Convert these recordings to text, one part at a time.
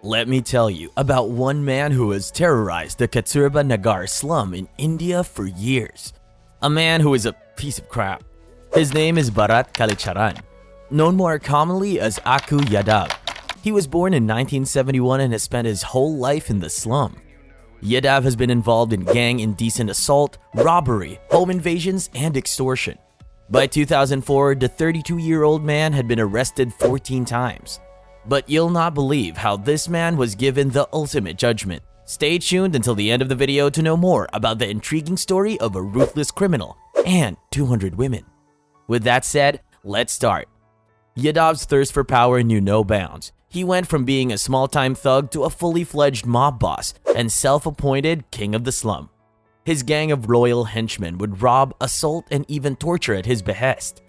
Let me tell you about one man who has terrorized the Kasturba Nagar slum in India for years. A man who is a piece of crap. His name is Bharat Kalicharan, known more commonly as Aku Yadav. He was born in 1971 and has spent his whole life in the slum. Yadav has been involved in gang indecent assault, robbery, home invasions, and extortion. By 2004, the 32-year-old man had been arrested 14 times. But you'll not believe how this man was given the ultimate judgment. Stay tuned until the end of the video to know more about the intriguing story of a ruthless criminal and 200 women. With that said, let's start. Yadav's thirst for power knew no bounds. He went from being a small-time thug to a fully fledged mob boss and self-appointed king of the slum. His gang of loyal henchmen would rob, assault, and even torture at his behest.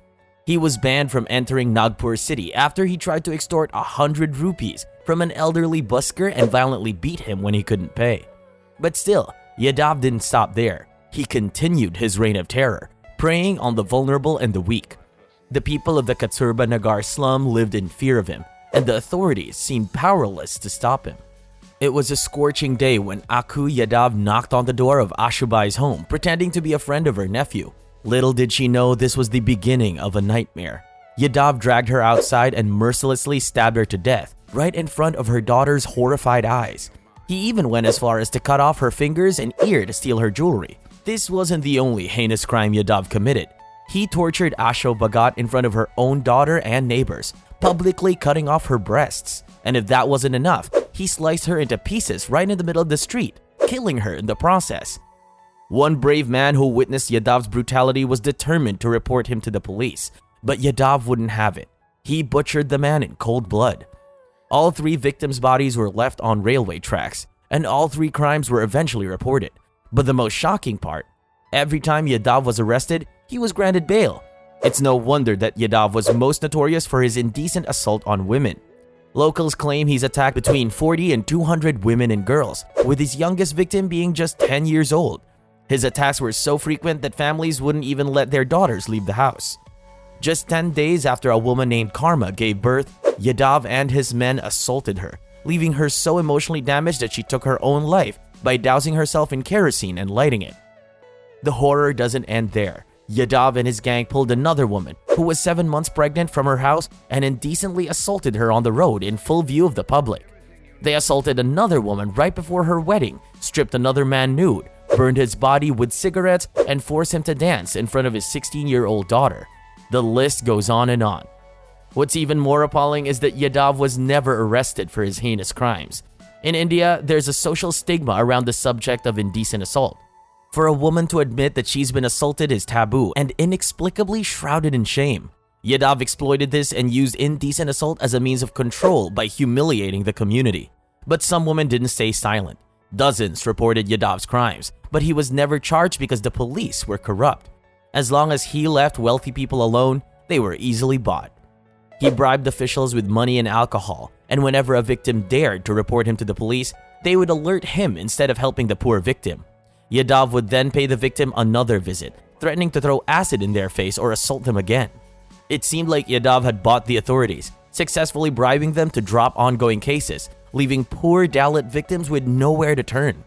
He was banned from entering Nagpur city after he tried to extort 100 rupees from an elderly busker and violently beat him when he couldn't pay. But still, Yadav didn't stop there. He continued his reign of terror, preying on the vulnerable and the weak. The people of the Kasturba Nagar slum lived in fear of him, and the authorities seemed powerless to stop him. It was a scorching day when Aku Yadav knocked on the door of Ashubai's home, pretending to be a friend of her nephew. Little did she know this was the beginning of a nightmare. Yadav dragged her outside and mercilessly stabbed her to death, right in front of her daughter's horrified eyes. He even went as far as to cut off her fingers and ear to steal her jewelry. This wasn't the only heinous crime Yadav committed. He tortured Asho Bhagat in front of her own daughter and neighbors, publicly cutting off her breasts. And if that wasn't enough, he sliced her into pieces right in the middle of the street, killing her in the process. One brave man who witnessed Yadav's brutality was determined to report him to the police, but Yadav wouldn't have it. He butchered the man in cold blood. All 3 victims' bodies were left on railway tracks, and all 3 crimes were eventually reported. But the most shocking part, every time Yadav was arrested, he was granted bail. It's no wonder that Yadav was most notorious for his indecent assault on women. Locals claim he's attacked between 40 and 200 women and girls, with his youngest victim being just 10 years old. His attacks were so frequent that families wouldn't even let their daughters leave the house. Just 10 days after a woman named Karma gave birth, Yadav and his men assaulted her, leaving her so emotionally damaged that she took her own life by dousing herself in kerosene and lighting it. The horror doesn't end there. Yadav and his gang pulled another woman who was 7 months pregnant from her house and indecently assaulted her on the road in full view of the public. They assaulted another woman right before her wedding, stripped another man nude, burned his body with cigarettes, and forced him to dance in front of his 16-year-old daughter. The list goes on and on. What's even more appalling is that Yadav was never arrested for his heinous crimes. In India, there's a social stigma around the subject of indecent assault. For a woman to admit that she's been assaulted is taboo and inexplicably shrouded in shame. Yadav exploited this and used indecent assault as a means of control by humiliating the community. But some women didn't stay silent. Dozens reported Yadav's crimes, but he was never charged because the police were corrupt. As long as he left wealthy people alone, they were easily bought. He bribed officials with money and alcohol, and whenever a victim dared to report him to the police, they would alert him instead of helping the poor victim. Yadav would then pay the victim another visit, threatening to throw acid in their face or assault them again. It seemed like Yadav had bought the authorities, successfully bribing them to drop ongoing cases, leaving poor Dalit victims with nowhere to turn.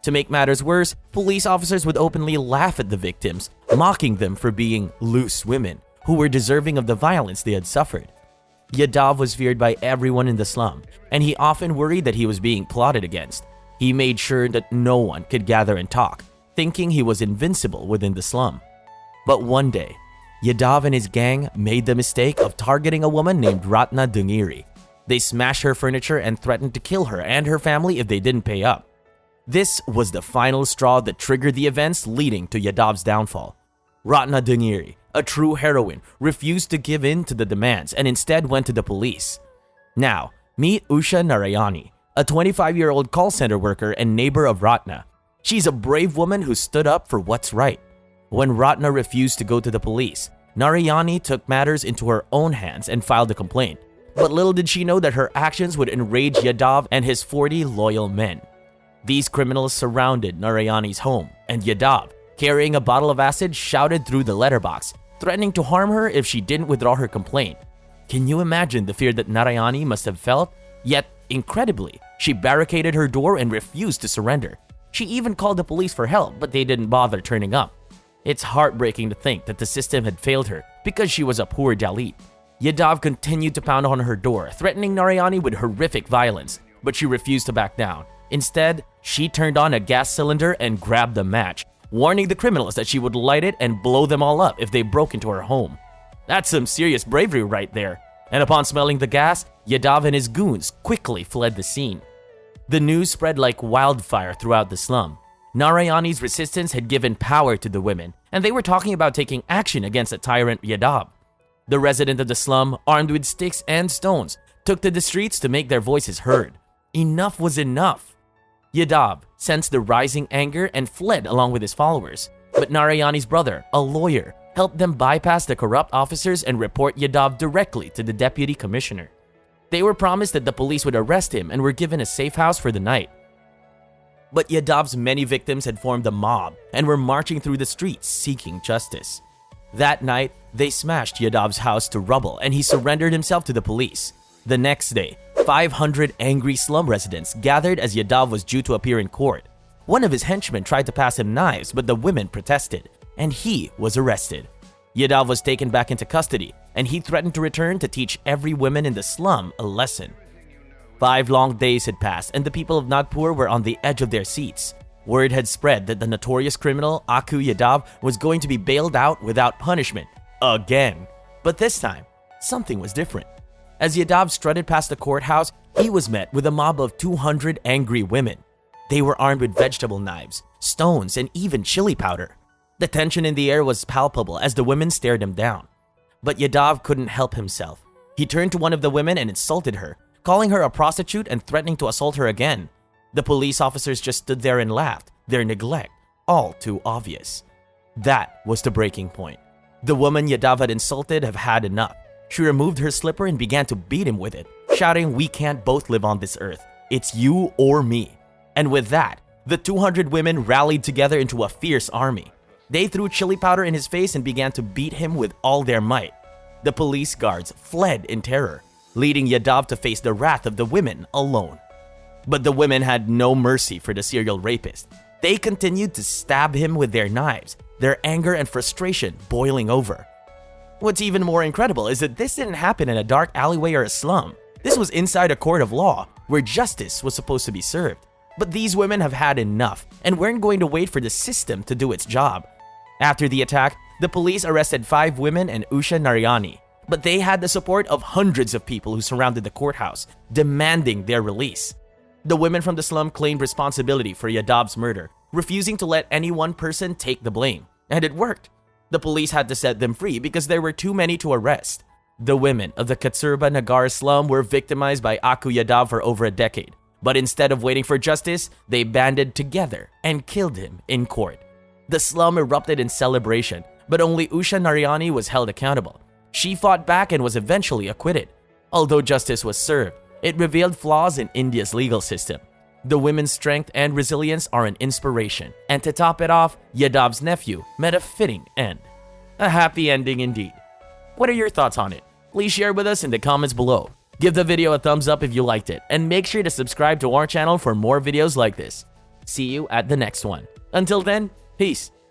To make matters worse, police officers would openly laugh at the victims, mocking them for being loose women who were deserving of the violence they had suffered. Yadav was feared by everyone in the slum, and he often worried that he was being plotted against. He made sure that no one could gather and talk, thinking he was invincible within the slum. But one day, Yadav and his gang made the mistake of targeting a woman named Ratna Dungiri. They smashed her furniture and threatened to kill her and her family if they didn't pay up. This was the final straw that triggered the events leading to Yadav's downfall. Ratna Dungiri, a true heroine, refused to give in to the demands and instead went to the police. Now, meet Usha Narayani, a 25-year-old call center worker and neighbor of Ratna. She's a brave woman who stood up for what's right. When Ratna refused to go to the police, Narayani took matters into her own hands and filed a complaint. But little did she know that her actions would enrage Yadav and his 40 loyal men. These criminals surrounded Narayani's home, and Yadav, carrying a bottle of acid, shouted through the letterbox, threatening to harm her if she didn't withdraw her complaint. Can you imagine the fear that Narayani must have felt? Yet, Incredibly, she barricaded her door and refused to surrender. She even called the police for help, but they didn't bother turning up. It's heartbreaking to think that the system had failed her because she was a poor Dalit. Yadav continued to pound on her door, threatening Narayani with horrific violence, but she refused to back down. Instead, she turned on a gas cylinder and grabbed a match, warning the criminals that she would light it and blow them all up if they broke into her home. That's some serious bravery right there. And upon smelling the gas, Yadav and his goons quickly fled the scene. The news spread like wildfire throughout the slum. Narayani's resistance had given power to the women, and they were talking about taking action against the tyrant Yadav. The resident of the slum, armed with sticks and stones, took to the streets to make their voices heard. Enough was enough. Yadav sensed the rising anger and fled along with his followers. But Narayani's brother, a lawyer, helped them bypass the corrupt officers and report Yadav directly to the deputy commissioner. They were promised that the police would arrest him and were given a safe house for the night. But Yadav's many victims had formed a mob and were marching through the streets seeking justice. That night, they smashed Yadav's house to rubble and he surrendered himself to the police. The next day, 500 angry slum residents gathered as Yadav was due to appear in court. One of his henchmen tried to pass him knives, but the women protested, and he was arrested. Yadav was taken back into custody, and he threatened to return to teach every woman in the slum a lesson. 5 long days had passed, and the people of Nagpur were on the edge of their seats. Word had spread that the notorious criminal Aku Yadav was going to be bailed out without punishment, again. But this time, something was different. As Yadav strutted past the courthouse, he was met with a mob of 200 angry women. They were armed with vegetable knives, stones, and even chili powder. The tension in the air was palpable as the women stared him down. But Yadav couldn't help himself. He turned to one of the women and insulted her, calling her a prostitute and threatening to assault her again. The police officers just stood there and laughed, their neglect all too obvious. That was the breaking point. The woman Yadav had insulted had had enough. She removed her slipper and began to beat him with it, shouting, "We can't both live on this earth. It's you or me." And with that, the 200 women rallied together into a fierce army. They threw chili powder in his face and began to beat him with all their might. The police guards fled in terror, leading Yadav to face the wrath of the women alone. But the women had no mercy for the serial rapist. They continued to stab him with their knives, their anger and frustration boiling over. What's even more incredible is that this didn't happen in a dark alleyway or a slum. This was inside a court of law, where justice was supposed to be served. But these women have had enough and weren't going to wait for the system to do its job. After the attack, the police arrested 5 women and Usha Narayani, but they had the support of hundreds of people who surrounded the courthouse, demanding their release. The women from the slum claimed responsibility for Yadav's murder, refusing to let any one person take the blame. And it worked. The police had to set them free because there were too many to arrest. The women of the Katsurba Nagar slum were victimized by Aku Yadav for over a decade. But instead of waiting for justice, they banded together and killed him in court. The slum erupted in celebration, but only Usha Narayani was held accountable. She fought back and was eventually acquitted. Although justice was served, it revealed flaws in India's legal system. The women's strength and resilience are an inspiration, and to top it off, Yadav's nephew met a fitting end. A happy ending indeed. What are your thoughts on it? Please share with us in the comments below. Give the video a thumbs up if you liked it, and make sure to subscribe to our channel for more videos like this. See you at the next one. Until then, peace.